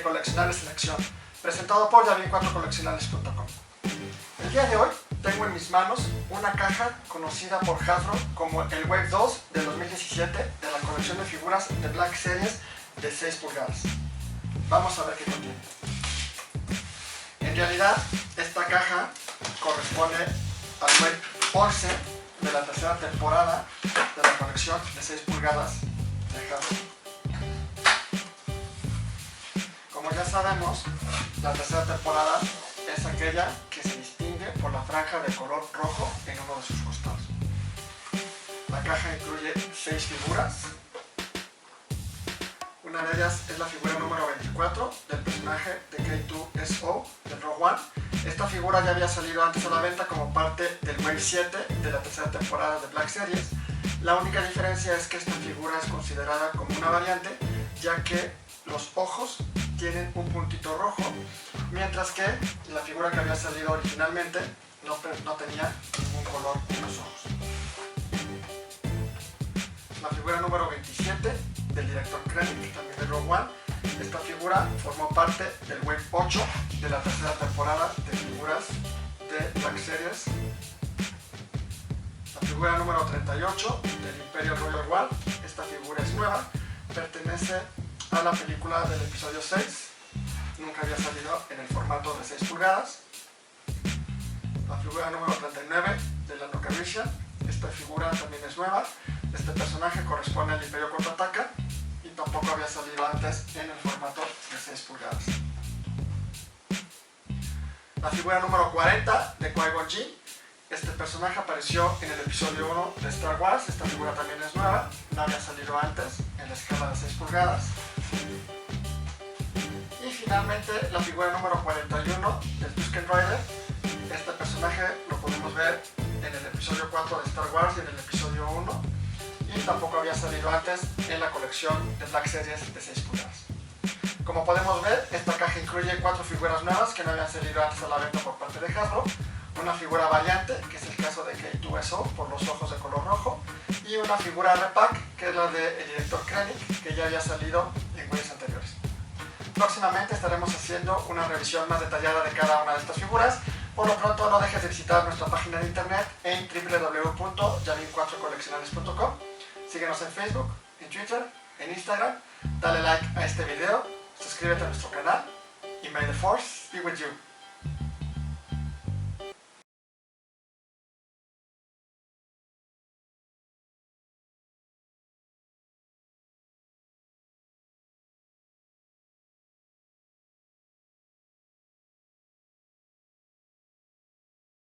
de Coleccionables en Acción, presentado por Yavin4Coleccionables.com. El día de hoy tengo en mis manos una caja conocida por Hasbro como el Wave 2 de 2017 de la colección de figuras de Black Series de 6 pulgadas. Vamos a ver qué contiene. En realidad, esta caja corresponde al Wave 11 de la tercera temporada de la colección de 6 pulgadas de Hasbro. Como ya sabemos, la tercera temporada es aquella que se distingue por la franja de color rojo en uno de sus costados. La caja incluye 6 figuras. Una de ellas es la figura número 24 del personaje de K2SO de Rogue One. Esta figura ya había salido antes a la venta como parte del Wave 7 de la tercera temporada de Black Series. La única diferencia es que esta figura es considerada como una variante, ya que los ojos tienen un puntito rojo, mientras que la figura que había salido originalmente no tenía ningún color en los ojos. La figura número 27 del director Krennic, también de Rogue One. Esta figura formó parte del Wave 8 de la tercera temporada de figuras de Black Series. La figura número 38 del Imperio Royal Guard. Esta figura es nueva, pertenece a la película del episodio 6. Nunca había salido en el formato de 6 pulgadas. La figura número 39 de Lando Calrissian. Esta figura también es nueva. Este personaje corresponde al Imperio Contraataca y tampoco había salido antes en el formato de 6 pulgadas. La figura número 40 de Qui-Gon Jinn. Este personaje apareció en el episodio 1 de Star Wars. Esta figura también es nueva, no había salido antes en la escala de 6 pulgadas. Y finalmente la figura número 41 del Tusken Raider. Este personaje lo podemos ver en el episodio 4 de Star Wars y en el episodio 1. Y tampoco había salido antes en la colección de Black Series de 6 pulgadas. Como podemos ver, esta caja incluye 4 figuras nuevas que no habían salido antes a la venta por parte de Hasbro. Una figura variante, que es el caso de K2SO por los ojos de color rojo, y una figura repack, que es la del director Krennic, que ya había salido en waves anteriores. Próximamente estaremos haciendo una revisión más detallada de cada una de estas figuras. Por lo pronto, no dejes de visitar nuestra página de internet en www.yavin4coleccionables.com. Síguenos en Facebook, en Twitter, en Instagram, dale like a este video, suscríbete a nuestro canal y may the force be with you.